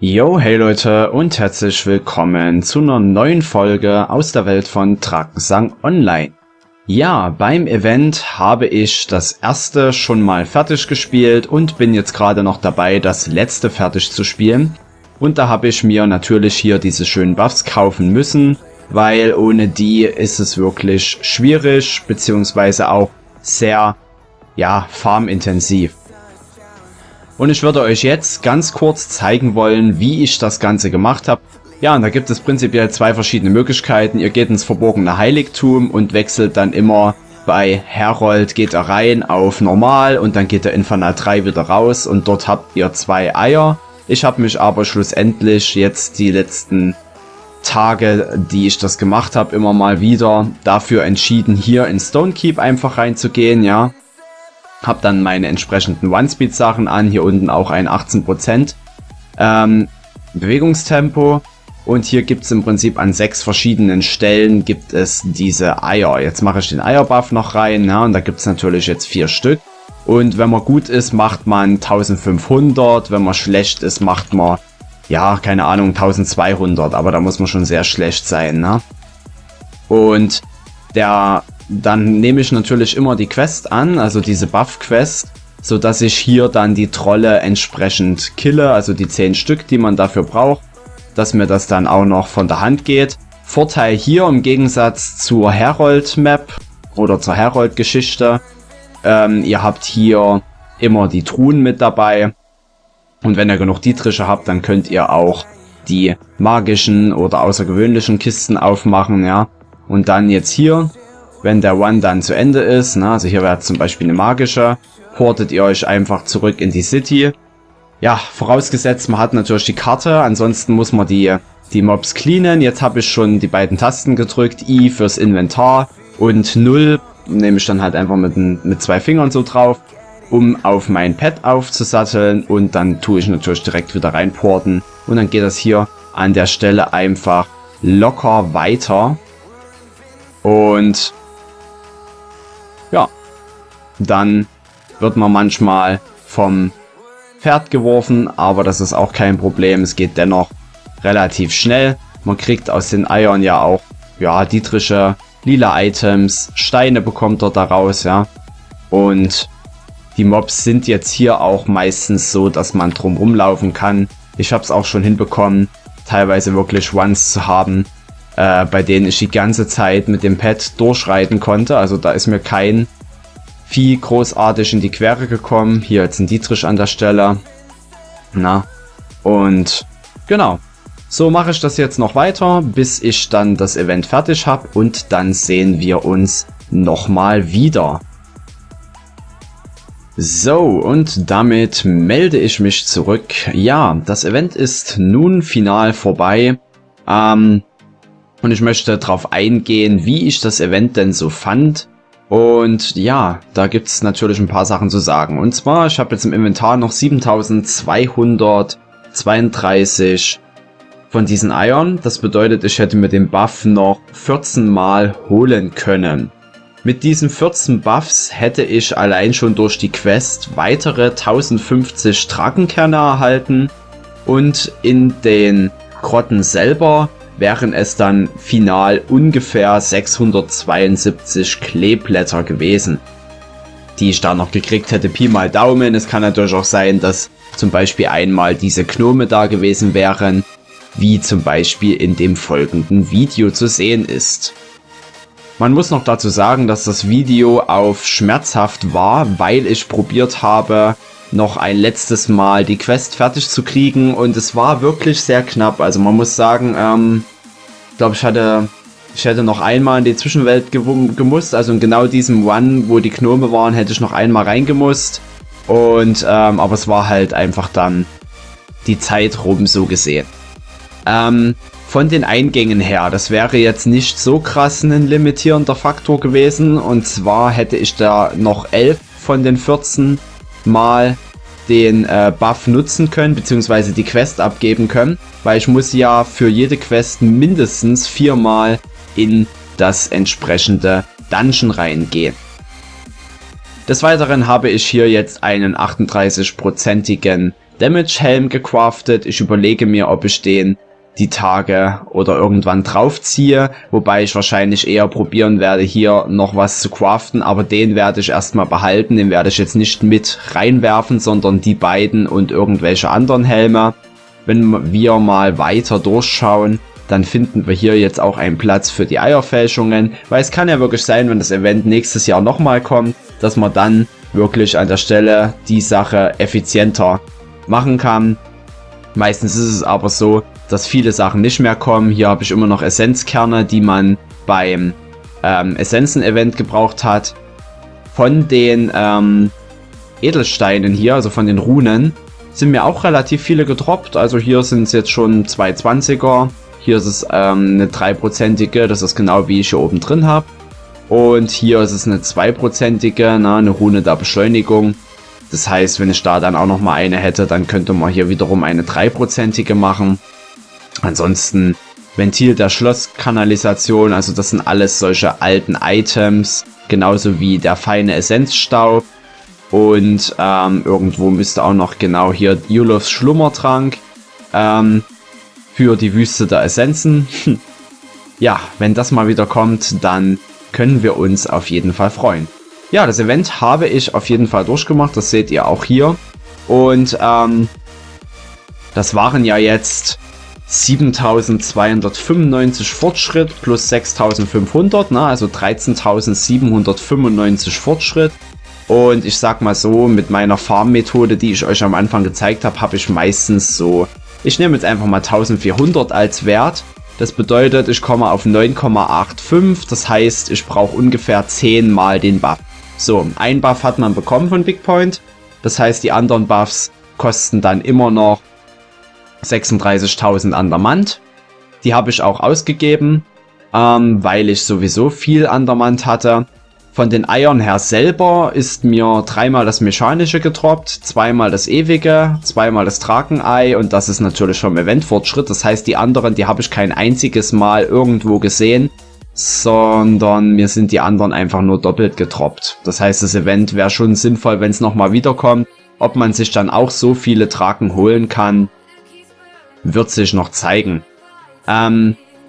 Yo, hey Leute und herzlich willkommen zu einer neuen Folge aus der Welt von Drakensang Online. Ja, beim Event habe ich das erste schon mal fertig gespielt und bin jetzt gerade noch dabei, das letzte fertig zu spielen. Und da habe ich mir natürlich hier diese schönen Buffs kaufen müssen, weil ohne die ist es wirklich schwierig, beziehungsweise auch sehr, farmintensiv. Und ich würde euch jetzt ganz kurz zeigen wollen, wie ich das Ganze gemacht habe. Ja, und da gibt es prinzipiell zwei verschiedene Möglichkeiten. Ihr geht ins verborgene Heiligtum und wechselt dann immer bei Herold, geht er rein auf Normal und dann geht der Infernal 3 wieder raus und dort habt ihr 2 Eier. Ich habe mich aber schlussendlich jetzt die letzten Tage, die ich das gemacht habe, immer mal wieder dafür entschieden, hier in Stonekeep einfach reinzugehen, ja. Hab dann meine entsprechenden One-Speed-Sachen an, hier unten auch ein 18% Bewegungstempo. Und hier gibt es im Prinzip an 6 verschiedenen Stellen gibt es diese Eier. Jetzt mache ich den Eierbuff noch rein, ja, und da gibt es natürlich jetzt 4 Stück. Und wenn man gut ist, macht man 1500, wenn man schlecht ist, macht man, ja, keine Ahnung, 1200, aber da muss man schon sehr schlecht sein, ne? Und dann nehme ich natürlich immer die Quest an, also diese Buff-Quest, so dass ich hier dann die Trolle entsprechend kille, also die 10 Stück, die man dafür braucht, dass mir das dann auch noch von der Hand geht. Vorteil hier im Gegensatz zur Herold-Map oder zur Herold-Geschichte, ihr habt hier immer die Truhen mit dabei und wenn ihr genug Dietriche habt, dann könnt ihr auch die magischen oder außergewöhnlichen Kisten aufmachen, ja. Und dann jetzt hier, wenn der One dann zu Ende ist, ne, also hier wäre zum Beispiel eine magische, portet ihr euch einfach zurück in die City. Ja, vorausgesetzt, man hat natürlich die Karte, ansonsten muss man die Mobs cleanen. Jetzt habe ich schon die beiden Tasten gedrückt, I fürs Inventar und 0 nehme ich dann halt einfach mit 2 Fingern so drauf, um auf mein Pad aufzusatteln und dann tue ich natürlich direkt wieder reinporten und dann geht das hier an der Stelle einfach locker weiter. Und ja, dann wird man manchmal vom Pferd geworfen, aber das ist auch kein Problem. Es geht dennoch relativ schnell. Man kriegt aus den Eiern ja auch, ja, Dietriche, lila Items, Steine bekommt er daraus, ja. Und die Mobs sind jetzt hier auch meistens so, dass man drum rumlaufen kann. Ich habe es auch schon hinbekommen, teilweise wirklich Ones zu haben, bei denen ich die ganze Zeit mit dem Pad durchreiten konnte. Also da ist mir kein Vieh großartig in die Quere gekommen. Hier jetzt ein Dietrich an der Stelle. Na, und genau. So mache ich das jetzt noch weiter, bis ich dann das Event fertig habe und dann sehen wir uns nochmal wieder. So, und damit melde ich mich zurück. Ja, das Event ist nun final vorbei. Und ich möchte darauf eingehen, wie ich das Event denn so fand. Und ja, da gibt es natürlich ein paar Sachen zu sagen. Und zwar, ich habe jetzt im Inventar noch 7232 von diesen Eiern. Das bedeutet, ich hätte mir den Buff noch 14 Mal holen können. Mit diesen 14 Buffs hätte ich allein schon durch die Quest weitere 1050 Drachenkerne erhalten. Und in den Grotten selber wären es dann final ungefähr 672 Kleeblätter gewesen, die ich da noch gekriegt hätte. Pi mal Daumen. Es kann natürlich auch sein, dass zum Beispiel einmal diese Gnome da gewesen wären, wie zum Beispiel in dem folgenden Video zu sehen ist. Man muss noch dazu sagen, dass das Video auf schmerzhaft war, weil ich probiert habe, noch ein letztes Mal die Quest fertig zu kriegen und es war wirklich sehr knapp. Also man muss sagen, ich glaube, ich hätte noch einmal in die Zwischenwelt gemusst, also in genau diesem One, wo die Gnome waren, hätte ich noch einmal reingemusst und aber es war halt einfach dann die Zeit rum, so gesehen. Von den Eingängen her, das wäre jetzt nicht so krass ein limitierender Faktor gewesen und zwar hätte ich da noch 11 von den 14 Mal den Buff nutzen können, beziehungsweise die Quest abgeben können, weil ich muss ja für jede Quest mindestens 4 Mal in das entsprechende Dungeon reingehen. Des Weiteren habe ich hier jetzt einen 38%igen Damage-Helm gecraftet. Ich überlege mir, ob ich den die Tage oder irgendwann draufziehe, wobei ich wahrscheinlich eher probieren werde, hier noch was zu craften, aber den werde ich erstmal behalten, den werde ich jetzt nicht mit reinwerfen, sondern die beiden und irgendwelche anderen Helme. Wenn wir mal weiter durchschauen, dann finden wir hier jetzt auch einen Platz für die Eierfälschungen, weil es kann ja wirklich sein, wenn das Event nächstes Jahr nochmal kommt, dass man dann wirklich an der Stelle die Sache effizienter machen kann. Meistens ist es aber so, dass viele Sachen nicht mehr kommen. Hier habe ich immer noch Essenzkerne, die man beim Essenzen-Event gebraucht hat. Von den Edelsteinen hier, also von den Runen, sind mir auch relativ viele gedroppt. Also hier sind es jetzt schon 220er. Hier ist es eine 3%ige, das ist genau wie ich hier oben drin habe. Und hier ist es eine 2%ige, eine Rune der Beschleunigung. Das heißt, wenn ich da dann auch nochmal eine hätte, dann könnte man hier wiederum eine 3%ige machen. Ansonsten Ventil der Schlosskanalisation, also das sind alles solche alten Items, genauso wie der feine Essenzstaub. Und irgendwo müsste auch noch genau hier Yulofs Schlummertrank für die Wüste der Essenzen. Ja, wenn das mal wieder kommt, dann können wir uns auf jeden Fall freuen. Ja, das Event habe ich auf jeden Fall durchgemacht, das seht ihr auch hier. Und das waren ja jetzt 7295 Fortschritt plus 6500, also 13.795 Fortschritt. Und ich sag mal so, mit meiner Farm-Methode, die ich euch am Anfang gezeigt habe, habe ich meistens so, ich nehme jetzt einfach mal 1400 als Wert. Das bedeutet, ich komme auf 9,85, das heißt, ich brauche ungefähr 10 mal den Buff. So, ein Buff hat man bekommen von Big Point, das heißt, die anderen Buffs kosten dann immer noch 36.000 Andamant. Die habe ich auch ausgegeben, weil ich sowieso viel Andamant hatte. Von den Eiern her selber ist mir dreimal das Mechanische gedroppt, zweimal das Ewige, zweimal das Drakenei und das ist natürlich vom Eventfortschritt. Das heißt, die anderen, die habe ich kein einziges Mal irgendwo gesehen, sondern mir sind die anderen einfach nur doppelt gedroppt. Das heißt, das Event wäre schon sinnvoll, wenn es nochmal wiederkommt. Ob man sich dann auch so viele Draken holen kann, wird sich noch zeigen.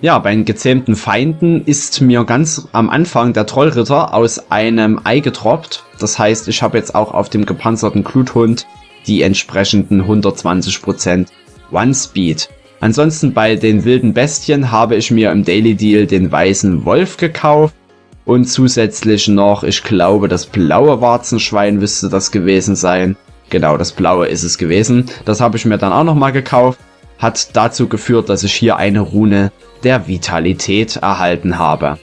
Ja, bei den gezähmten Feinden ist mir ganz am Anfang der Trollritter aus einem Ei gedroppt. Das heißt, ich habe jetzt auch auf dem gepanzerten Gluthund die entsprechenden 120% One-Speed. Ansonsten bei den wilden Bestien habe ich mir im Daily Deal den weißen Wolf gekauft. Und zusätzlich noch, ich glaube, das blaue Warzenschwein müsste das gewesen sein. Genau, das blaue ist es gewesen. Das habe ich mir dann auch nochmal gekauft. Hat dazu geführt, dass ich hier eine Rune der Vitalität erhalten habe.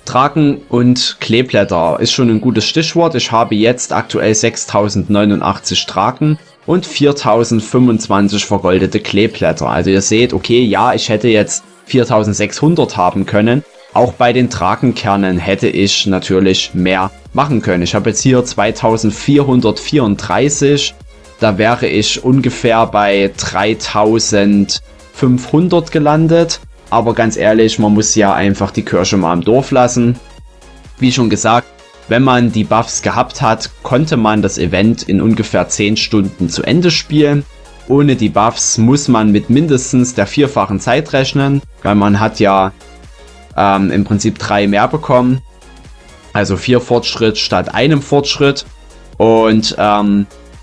Draken und Kleeblätter ist schon ein gutes Stichwort. Ich habe jetzt aktuell 6089 Draken und 4025 vergoldete Kleeblätter. Also ihr seht, okay, ja, ich hätte jetzt 4600 haben können. Auch bei den Drakenkernen hätte ich natürlich mehr machen können. Ich habe jetzt hier 2434. Da wäre ich ungefähr bei 3500 gelandet. Aber ganz ehrlich, man muss ja einfach die Kirche mal im Dorf lassen. Wie schon gesagt, wenn man die Buffs gehabt hat, konnte man das Event in ungefähr 10 Stunden zu Ende spielen. Ohne die Buffs muss man mit mindestens der 4-fachen Zeit rechnen, weil man hat ja im Prinzip 3 mehr bekommen. Also 4 Fortschritt statt einem Fortschritt. Und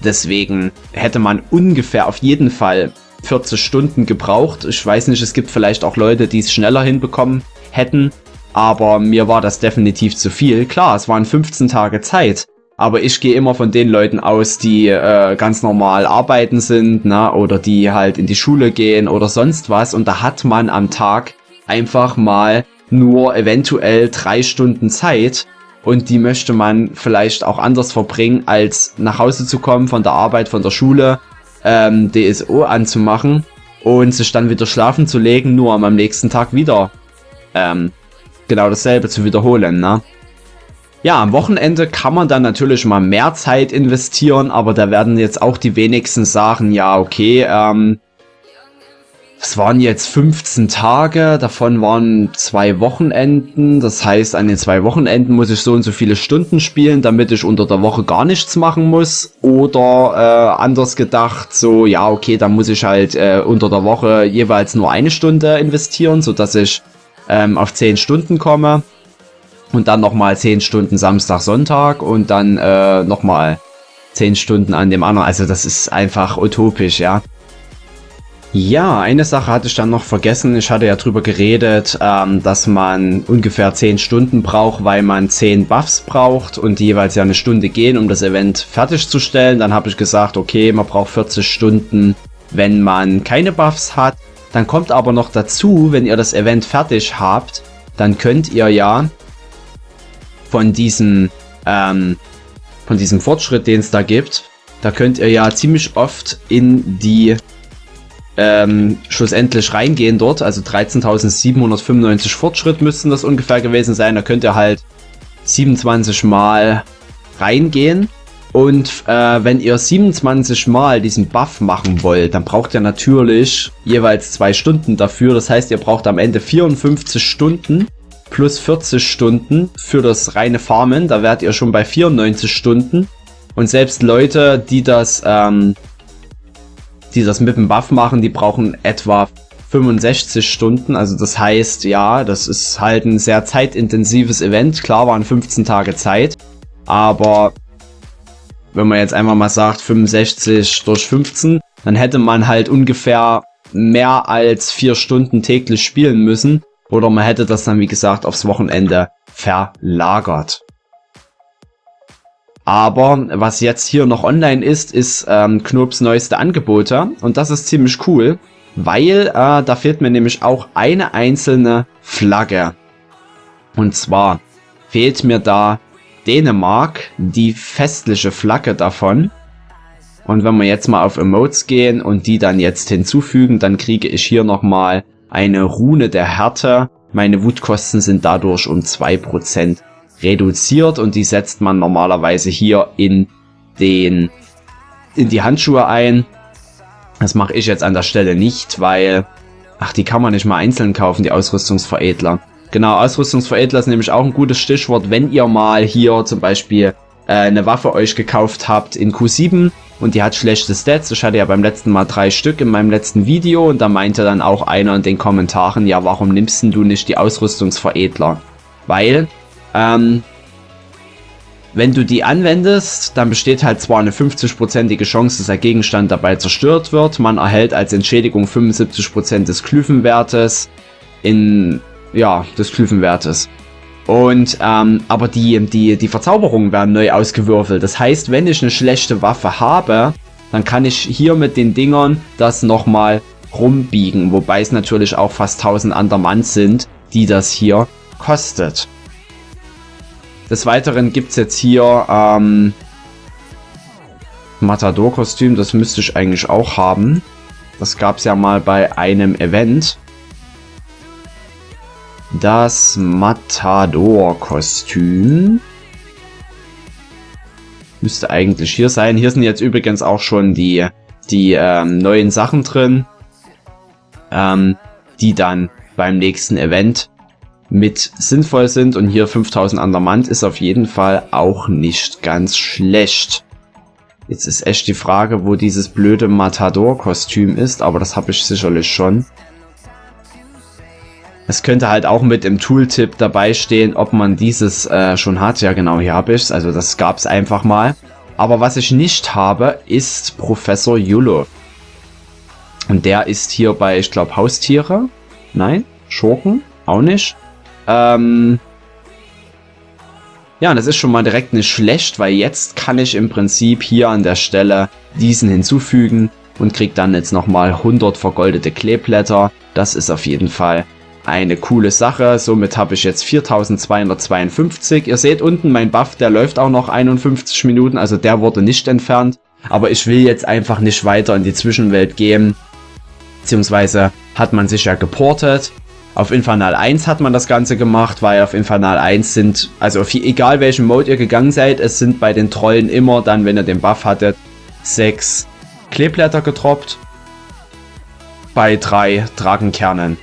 deswegen hätte man ungefähr auf jeden Fall 40 Stunden gebraucht. Ich weiß nicht, es gibt vielleicht auch Leute, die es schneller hinbekommen hätten. Aber mir war das definitiv zu viel. Klar, es waren 15 Tage Zeit. Aber ich gehe immer von den Leuten aus, die ganz normal arbeiten sind, oder die halt in die Schule gehen oder sonst was. Und da hat man am Tag einfach mal nur eventuell 3 Stunden Zeit. Und die möchte man vielleicht auch anders verbringen, als nach Hause zu kommen von der Arbeit, von der Schule, DSO anzumachen und sich dann wieder schlafen zu legen, nur um am nächsten Tag wieder genau dasselbe zu wiederholen, ne? Ja, am Wochenende kann man dann natürlich mal mehr Zeit investieren, aber da werden jetzt auch die wenigsten sagen, ja, okay, Es waren jetzt 15 Tage, davon waren 2 Wochenenden. Das heißt, an den 2 Wochenenden muss ich so und so viele Stunden spielen, damit ich unter der Woche gar nichts machen muss. Oder anders gedacht, so, ja, okay, dann muss ich halt unter der Woche jeweils nur 1 Stunde investieren, sodass ich auf 10 Stunden komme. Und dann nochmal 10 Stunden Samstag, Sonntag und dann nochmal 10 Stunden an dem anderen. Also das ist einfach utopisch, ja. Ja, eine Sache hatte ich dann noch vergessen. Ich hatte ja drüber geredet, dass man ungefähr 10 Stunden braucht, weil man 10 Buffs braucht und die jeweils ja eine Stunde gehen, um das Event fertigzustellen. Dann habe ich gesagt, okay, man braucht 40 Stunden, wenn man keine Buffs hat. Dann kommt aber noch dazu, wenn ihr das Event fertig habt, dann könnt ihr ja von diesem Fortschritt, den es da gibt, da könnt ihr ja ziemlich oft in die schlussendlich reingehen dort, also 13.795 Fortschritt müssten das ungefähr gewesen sein. Da könnt ihr halt 27 Mal reingehen und wenn ihr 27 Mal diesen Buff machen wollt, dann braucht ihr natürlich jeweils 2 Stunden dafür. Das heißt, ihr braucht am Ende 54 Stunden plus 40 Stunden für das reine Farmen. Da werdet ihr schon bei 94 Stunden und selbst Leute, die das mit dem Buff machen, die brauchen etwa 65 Stunden. Also das heißt, ja, das ist halt ein sehr zeitintensives Event. Klar waren 15 Tage Zeit, aber wenn man jetzt einfach mal sagt 65 durch 15, dann hätte man halt ungefähr mehr als 4 Stunden täglich spielen müssen. Oder man hätte das dann, wie gesagt, aufs Wochenende verlagert. Aber was jetzt hier noch online ist Knobs neueste Angebote. Und das ist ziemlich cool, weil da fehlt mir nämlich auch eine einzelne Flagge. Und zwar fehlt mir da Dänemark, die festliche Flagge davon. Und wenn wir jetzt mal auf Emotes gehen und die dann jetzt hinzufügen, dann kriege ich hier nochmal eine Rune der Härte. Meine Wutkosten sind dadurch um 2% reduziert und die setzt man normalerweise hier in die Handschuhe ein. Das mache ich jetzt an der Stelle nicht, weil, die kann man nicht mal einzeln kaufen, die Ausrüstungsveredler. Genau, Ausrüstungsveredler ist nämlich auch ein gutes Stichwort, wenn ihr mal hier zum Beispiel eine Waffe euch gekauft habt in Q7 und die hat schlechte Stats. Ich hatte ja beim letzten Mal 3 Stück in meinem letzten Video und da meinte dann auch einer in den Kommentaren, ja, warum nimmst denn du nicht die Ausrüstungsveredler? Weil wenn du die anwendest, dann besteht halt zwar eine 50%ige Chance, dass der Gegenstand dabei zerstört wird. Man erhält als Entschädigung 75% des Glyphenwertes des Glyphenwertes. Und, aber die Verzauberungen werden neu ausgewürfelt. Das heißt, wenn ich eine schlechte Waffe habe, dann kann ich hier mit den Dingern das nochmal rumbiegen. Wobei es natürlich auch fast 1000 Andermant sind, die das hier kostet. Des Weiteren gibt es jetzt hier Matador-Kostüm, das müsste ich eigentlich auch haben. Das gab es ja mal bei einem Event. Das Matador-Kostüm müsste eigentlich hier sein. Hier sind jetzt übrigens auch schon die neuen Sachen drin, die dann beim nächsten Event mit sinnvoll sind. Und hier 5000 Andermant ist auf jeden Fall auch nicht ganz schlecht. Jetzt ist echt die Frage, wo dieses blöde Matador-Kostüm ist, aber das habe ich sicherlich schon. Es könnte halt auch mit im Tooltip dabei stehen, ob man dieses schon hat. Ja genau, hier habe ich es. Also das gab es einfach mal. Aber was ich nicht habe, ist Professor Yullo. Und der ist hier bei, ich glaube, Haustiere. Nein, Schurken, auch nicht. Ja, das ist schon mal direkt nicht schlecht, weil jetzt kann ich im Prinzip hier an der Stelle diesen hinzufügen und kriege dann jetzt nochmal 100 vergoldete Kleeblätter. Das ist auf jeden Fall eine coole Sache. Somit habe ich jetzt 4252. Ihr seht unten, mein Buff, der läuft auch noch 51 Minuten, also der wurde nicht entfernt. Aber ich will jetzt einfach nicht weiter in die Zwischenwelt gehen. Beziehungsweise hat man sich ja geportet. Auf Infernal 1 hat man das Ganze gemacht, weil auf Infernal 1 sind, also egal welchen Mode ihr gegangen seid, es sind bei den Trollen immer dann, wenn ihr den Buff hattet, 6 Kleeblätter gedroppt. bei 3 Drakenkernen.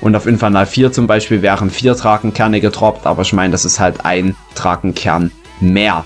Und auf Infernal 4 zum Beispiel wären 4 Drakenkerne gedroppt, aber ich meine, das ist halt ein Drakenkern mehr.